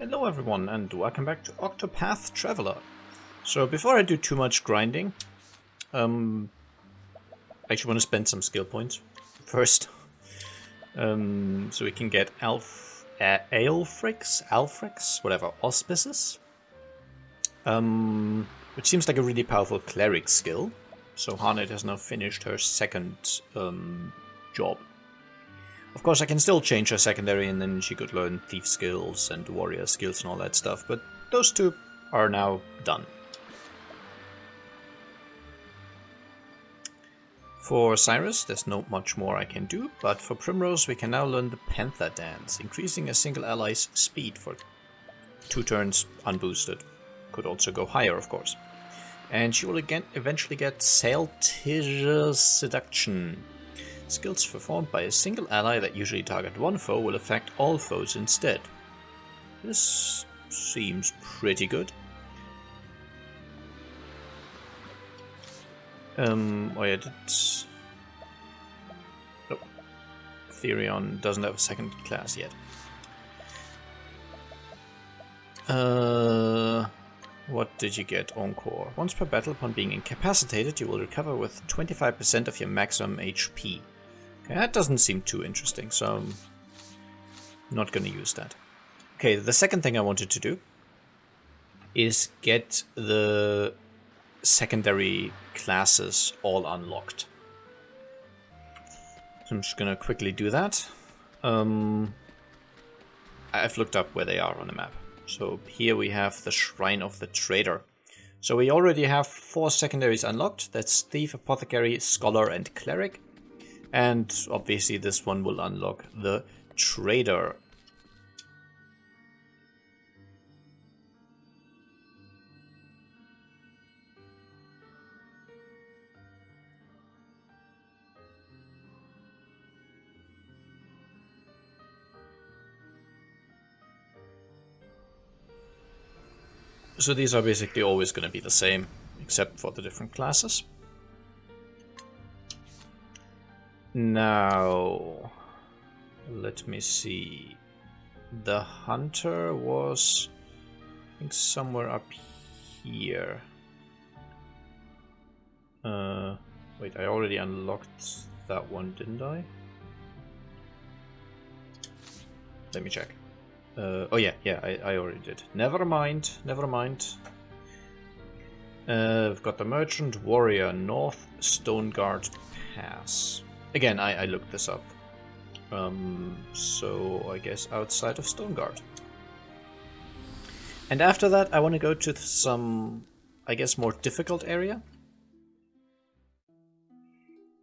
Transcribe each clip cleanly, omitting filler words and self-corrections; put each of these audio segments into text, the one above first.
Hello everyone and welcome back to Octopath Traveler. So before I do too much grinding, I actually want to spend some skill points first. So we can get Alfrix, whatever, auspices. Which seems like a really powerful cleric skill. So Harnett has now finished her second job. Of course, I can still change her secondary and then she could learn thief skills and warrior skills and all that stuff, but those two are now done. For Cyrus, there's not much more I can do, but for Primrose we can now learn the Panther Dance, increasing a single ally's speed for 2 turns unboosted. Could also go higher, of course. And she will again eventually get Sailtir's Seduction. Skills performed by a single ally that usually target one foe will affect all foes instead. This seems pretty good. Oh yeah, nope. Therion doesn't have a second class yet. What did you get, Encore? Once per battle, upon being incapacitated, you will recover with 25% of your maximum HP. Okay, that doesn't seem too interesting, so I'm not going to use that. Okay, the second thing I wanted to do is get the secondary classes all unlocked. So I'm just going to quickly do that. I've looked up where they are on the map. So here we have the Shrine of the Trader. So we already have 4 secondaries unlocked. That's Thief, Apothecary, Scholar, and Cleric. And obviously this one will unlock the Trader. So these are basically always going to be the same, except for the different classes. Now, let me see. The hunter was, I think, somewhere up here. Wait, I already unlocked that one, didn't I? Let me check. Oh yeah, I already did. Never mind. We've got the Merchant Warrior, North Stoneguard Pass. Again, I looked this up. So I guess outside of Stoneguard. And after that, I want to go to some, I guess, more difficult area.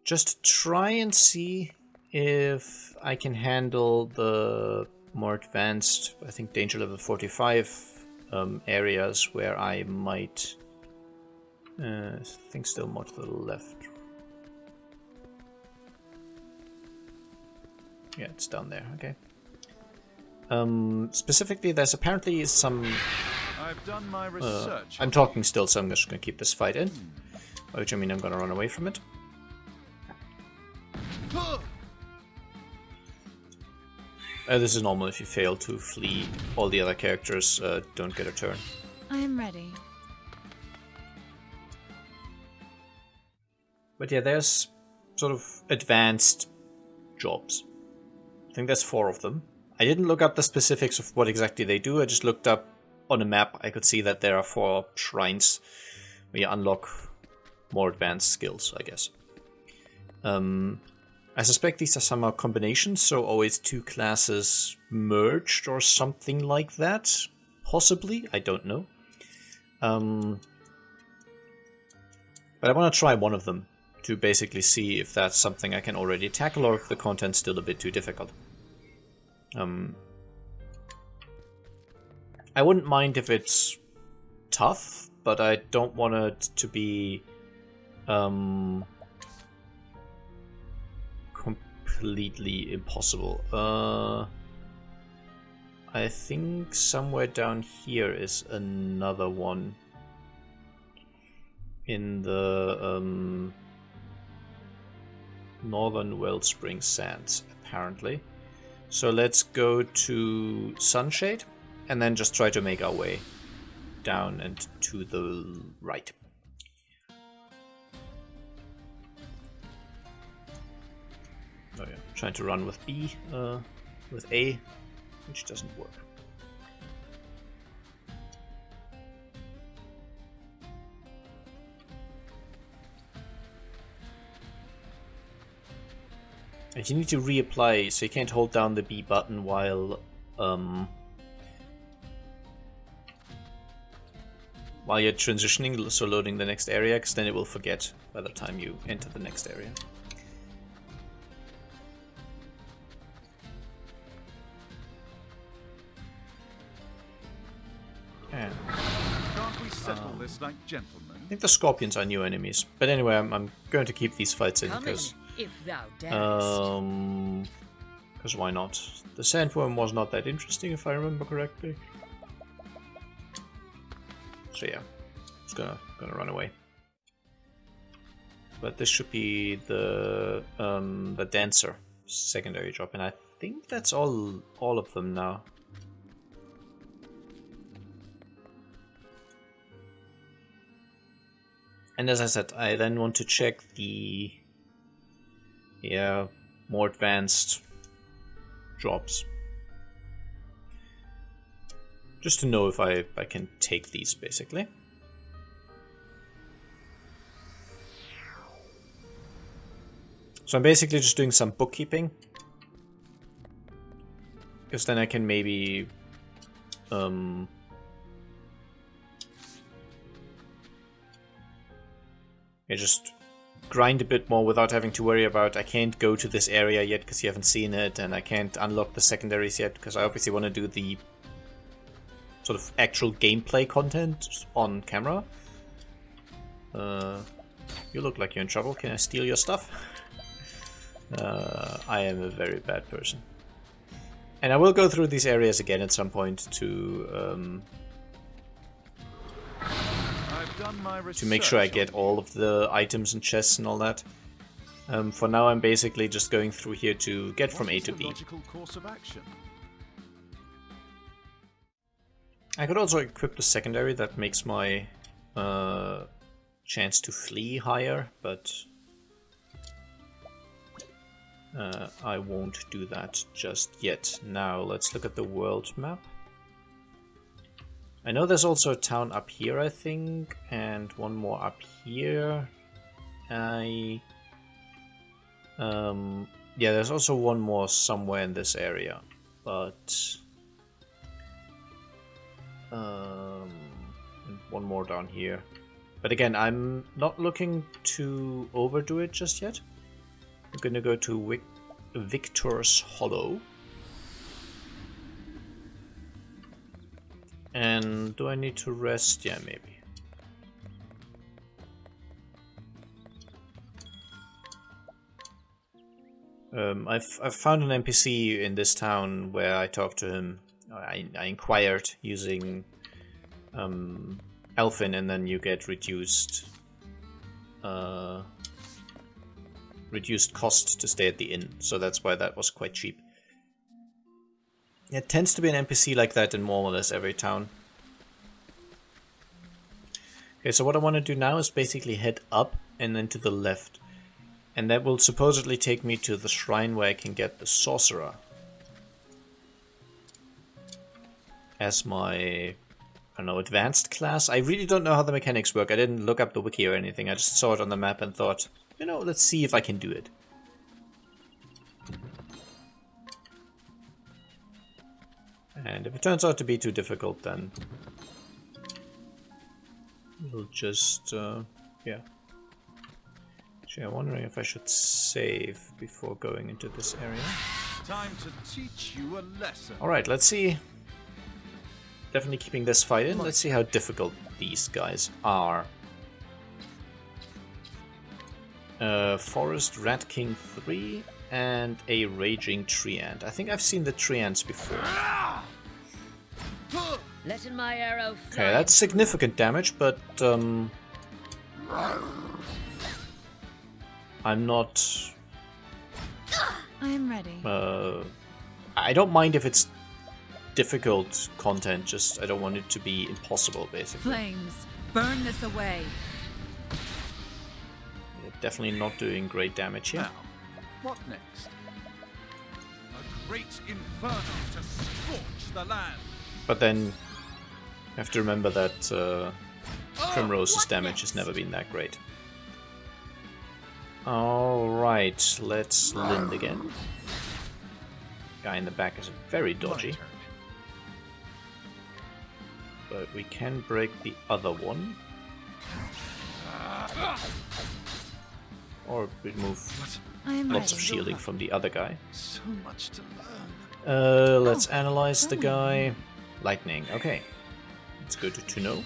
Just try and see if I can handle the more advanced, I think, danger level 45 areas where I might... I think still more to the left. Yeah, it's down there, okay. Specifically, there's apparently some... I've done my research. I'm talking still, so I'm just going to keep this fight in. By which I mean I'm going to run away from it. This is normal. If you fail to flee, all the other characters don't get a turn. I am ready. But yeah, there's sort of advanced jobs. I think there's 4 of them. I didn't look up the specifics of what exactly they do. I just looked up on a map. I could see that there are 4 shrines where you unlock more advanced skills, I guess. I suspect these are somehow combinations, so always 2 classes merged or something like that. Possibly, I don't know. But I want to try one of them to basically see if that's something I can already tackle or if the content's still a bit too difficult. I wouldn't mind if it's tough, but I don't want it to be completely impossible. I think somewhere down here is another one in the Northern Wellspring Sands, apparently. So let's go to Sunshade and then just try to make our way down and to the right. Oh yeah, trying to run with B, with A, which doesn't work. And you need to reapply, so you can't hold down the B button while you're transitioning, so loading the next area, because then it will forget by the time you enter the next area. And, Can't we settle this like gentlemen? I think the scorpions are new enemies, but anyway, I'm going to keep these fights in because why not? The sandworm was not that interesting, if I remember correctly. So yeah, it's gonna run away. But this should be the dancer secondary job, and I think that's all of them now. And as I said, I then want to check the more advanced jobs. Just to know if I can take these, basically. So I'm basically just doing some bookkeeping. Because then I can maybe just grind a bit more without having to worry about I can't go to this area yet because you haven't seen it, and I can't unlock the secondaries yet because I obviously want to do the sort of actual gameplay content on camera. You look like you're in trouble. Can I steal your stuff? I am a very bad person. And I will go through these areas again at some point to make sure I get all of the items and chests and all that. For now, I'm basically just going through here to get from A to B. I could also equip the secondary that makes my chance to flee higher, but I won't do that just yet. Now, let's look at the world map. I know there's also a town up here, I think, and one more up here. Yeah, there's also one more somewhere in this area, but and one more down here. But again, I'm not looking to overdo it just yet. I'm gonna go to Victor's Hollow. And do I need to rest? Yeah, maybe. I've found an NPC in this town where I talked to him. I inquired using Elfin, and then you get reduced cost to stay at the inn. So that's why that was quite cheap. It tends to be an NPC like that in more or less every town. Okay, so what I want to do now is basically head up and then to the left. And that will supposedly take me to the shrine where I can get the sorcerer as my, I don't know, advanced class. I really don't know how the mechanics work. I didn't look up the wiki or anything. I just saw it on the map and thought, you know, let's see if I can do it. And if it turns out to be too difficult, then we'll just, yeah. Actually, I'm wondering if I should save before going into this area. Time to teach you a lesson. Alright, let's see. Definitely keeping this fight in. Let's see how difficult these guys are. Forest Rat King 3 and a Raging Tree Ant. I think I've seen the tree ants before. Letting my arrow fly. Okay, that's significant damage, but I'm not. I am ready. I don't mind if it's difficult content, just I don't want it to be impossible, basically. Flames, burn this away. Yeah, definitely not doing great damage here. Now, what next? A great inferno to scorch the land. But then you have to remember that Primrose's damage has never been that great. Alright, let's Lind again. Guy in the back is very dodgy. But we can break the other one. Or remove lots of shielding from the other guy. So much to learn. Let's analyze the guy. Lightning, okay. It's good to know.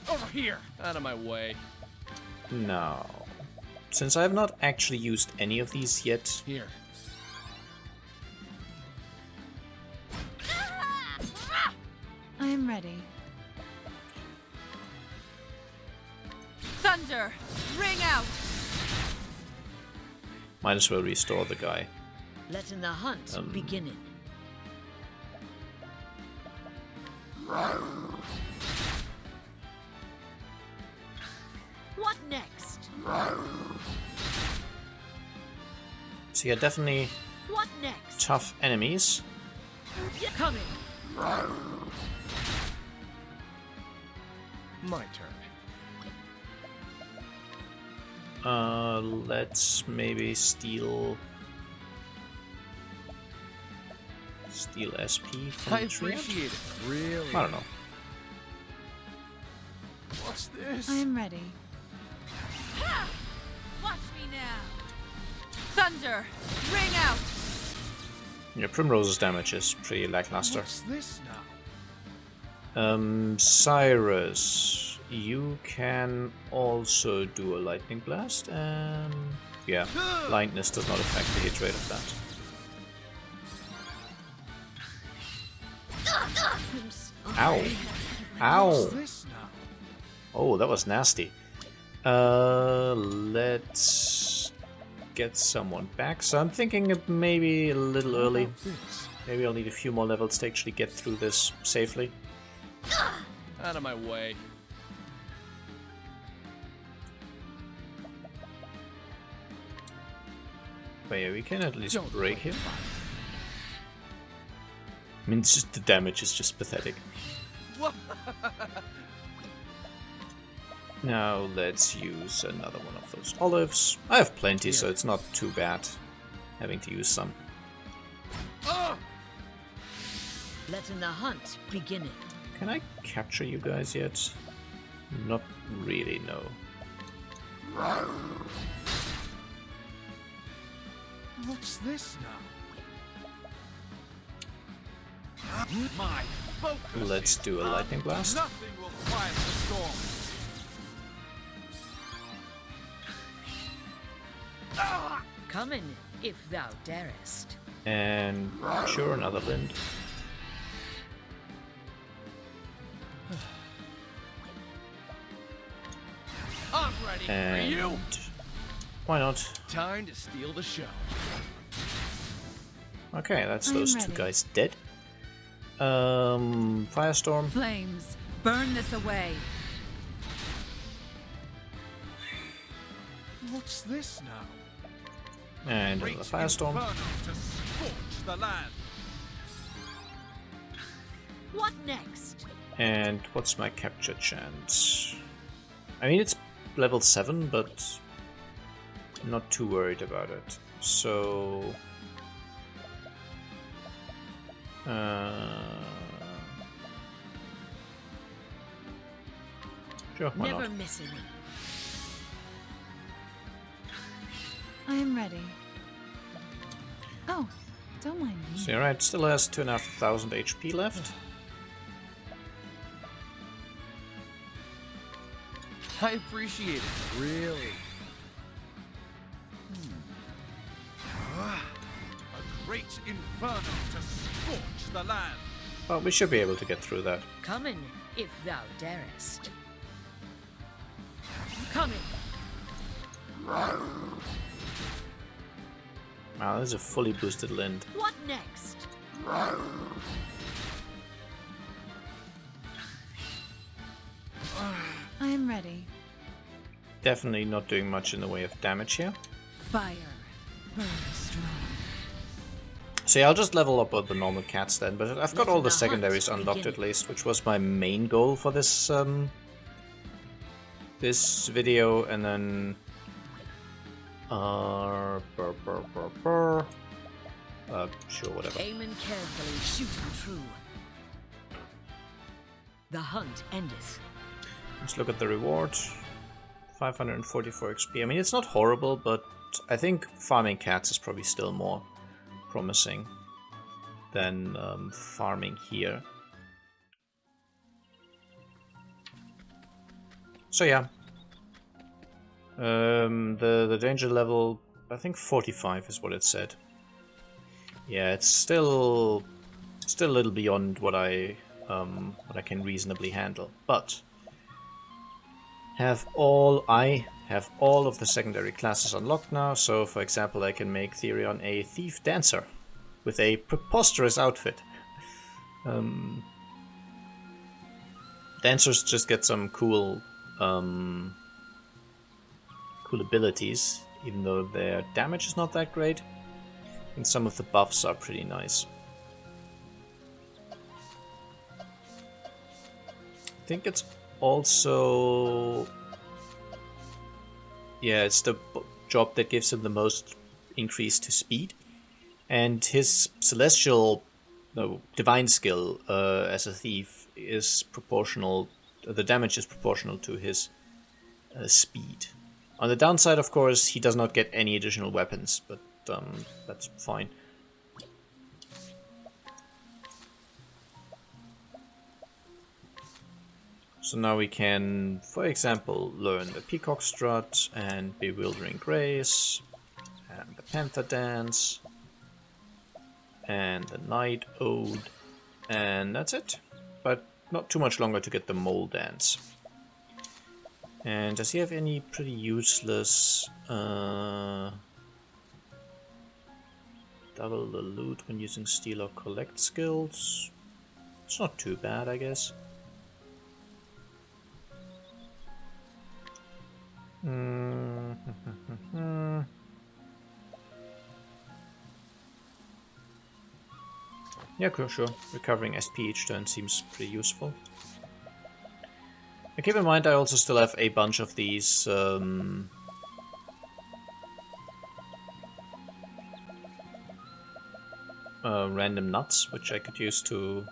Over here! Out of my way. Now, since I have not actually used any of these yet, Here. I am ready. Thunder, ring out. might as well restore the guy. Letting the hunt begin. What next? So yeah, definitely What next? tough enemies. Coming. My turn. Let's maybe steal SP from I the tree. appreciate it. Really? I don't know. What's this? I am ready. Watch me now. Thunder, ring out. Yeah, Primrose's damage is pretty lackluster. What's this now? Cyrus, you can also do a lightning blast, and yeah, blindness does not affect the hit rate of that. Ow! Ow! What's this now? Oh, that was nasty. Let's get someone back. So I'm thinking it maybe a little early. Maybe I'll need a few more levels to actually get through this safely. Out of my way. But yeah, we can at least Don't break him. I mean, it's just the damage is just pathetic. Now let's use another one of those olives. I have plenty, so it's not too bad having to use some. Letting the hunt begin. Can I capture you guys yet? Not really, no. What's this now? My focus. Let's do a lightning blast. Nothing will quiet the storm. Coming, if thou darest. And sure, another Lind. I'm ready for And you. why not? Time to steal the show. Okay, that's I'm those two ready. guys dead. Firestorm. Flames, burn this away. What's this now? And Great another Firestorm. inferno to scorch the land. What next? And what's my capture chance? I mean, it's level 7, but I'm not too worried about it. So... sure, why Never not? missing. I am ready. Oh, don't mind me. So, alright, still has 2,500 HP left. I appreciate it. Really? A great inferno to scorch the land. Well, we should be able to get through that. Coming, if thou darest. Coming. Wow, this is a fully boosted Lind. What next? ready. Definitely not doing much in the way of damage here. Fire. Burn strong. So yeah, I'll just level up all the normal cats then, but I've got all the Let the secondaries hunt unlocked begin. at least, which was my main goal for this this video, and then sure, whatever. Aiming carefully, shooting true. The hunt endeth. Let's look at the reward. 544 XP. I mean, it's not horrible, but I think farming cats is probably still more promising than farming here. So yeah, the danger level, I think 45 is what it said. Yeah, it's still a little beyond what I can reasonably handle, but I have all of the secondary classes unlocked now. So, for example, I can make Therion a thief dancer with a preposterous outfit. Dancers just get some cool abilities, even though their damage is not that great. And some of the buffs are pretty nice. I think it's also... yeah, it's the job that gives him the most increase to speed. And his celestial... no, divine skill as a thief is proportional... the damage is proportional to his speed. On the downside, of course, he does not get any additional weapons, but that's fine. So now we can, for example, learn the Peacock Strut and Bewildering Grace, and the Panther Dance, and the Night Ode, and that's it. But not too much longer to get the Mole Dance. And does he have any pretty useless double the loot when using steal or collect skills? It's not too bad, I guess. Yeah, sure. Recovering SP each turn seems pretty useful. And keep in mind, I also still have a bunch of these random nuts, which I could use to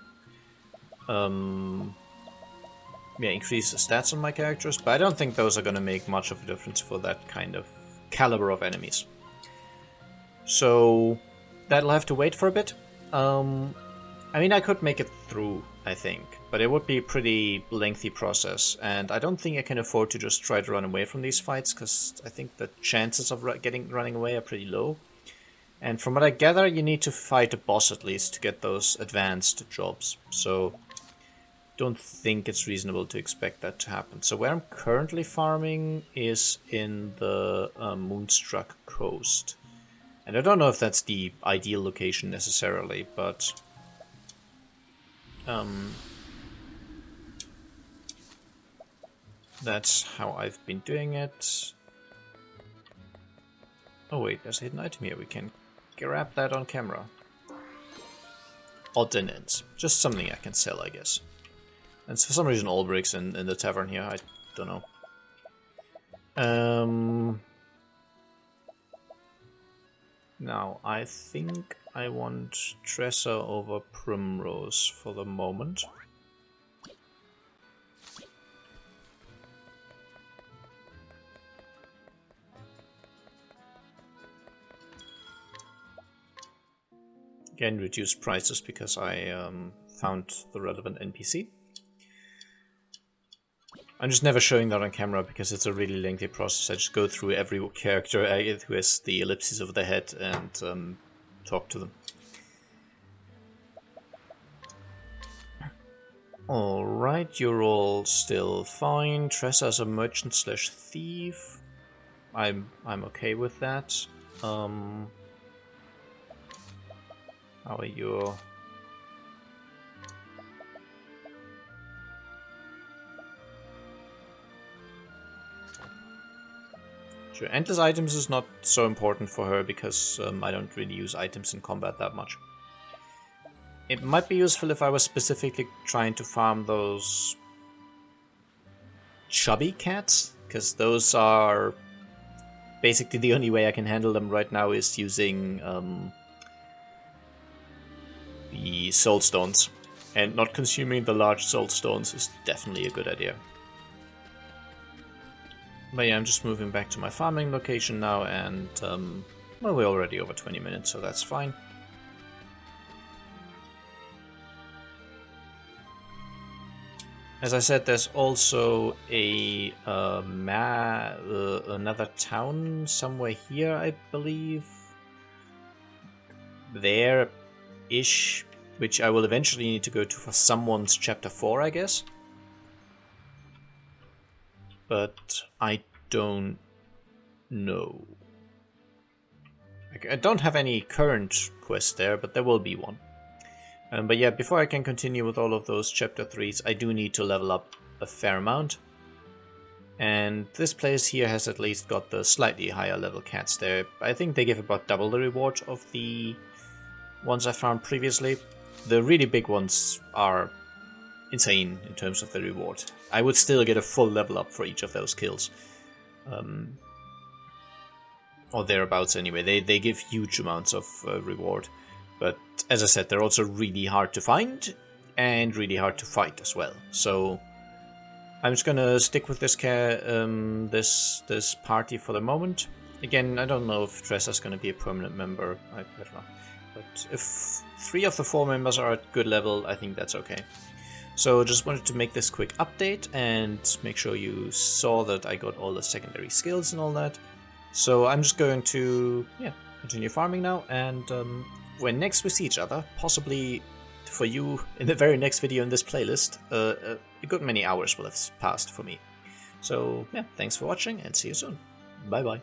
increase the stats on my characters, but I don't think those are going to make much of a difference for that kind of caliber of enemies. So that'll have to wait for a bit. I mean, I could make it through, I think, but it would be a pretty lengthy process, and I don't think I can afford to just try to run away from these fights, because I think the chances of running away are pretty low. And from what I gather, you need to fight a boss at least to get those advanced jobs, so don't think it's reasonable to expect that to happen. So where I'm currently farming is in the Moonstruck Coast. And I don't know if that's the ideal location necessarily, but that's how I've been doing it. Oh wait, there's a hidden item here. We can grab that on camera. Odds and ends. Just something I can sell, I guess. And for some reason Olbric's in the tavern here, I don't know. Now, I think I want Tressa over Primrose for the moment. Again, reduced prices because I found the relevant NPC. I'm just never showing that on camera because it's a really lengthy process. I just go through every character who has the ellipses over the head and talk to them. Alright, you're all still fine. Tressa's a merchant slash thief. I'm okay with that. How are you? Sure, endless items is not so important for her because I don't really use items in combat that much. It might be useful if I was specifically trying to farm those chubby cats, because those are basically the only way I can handle them right now is using the soul stones, and not consuming the large soul stones is definitely a good idea. But yeah, I'm just moving back to my farming location now, and well, we're already over 20 minutes, so that's fine. As I said, there's also a another town somewhere here, I believe. There-ish, which I will eventually need to go to for someone's chapter 4, I guess. But I don't know. I don't have any current quest there, but there will be one. But yeah, before I can continue with all of those chapter 3s, I do need to level up a fair amount. And this place here has at least got the slightly higher level cats there. I think they give about double the reward of the ones I found previously. The really big ones are insane in terms of the reward. I would still get a full level up for each of those kills. Or thereabouts anyway. They give huge amounts of reward. But as I said, they're also really hard to find and really hard to fight as well. So I'm just gonna stick with this this party for the moment. Again, I don't know if Tressa's gonna be a permanent member. I don't know. But if 3 of the 4 members are at good level, I think that's okay. So just wanted to make this quick update and make sure you saw that I got all the secondary skills and all that. So I'm just going to continue farming now, and when next we see each other, possibly for you in the very next video in this playlist, a good many hours will have passed for me. So yeah, thanks for watching and see you soon. Bye bye.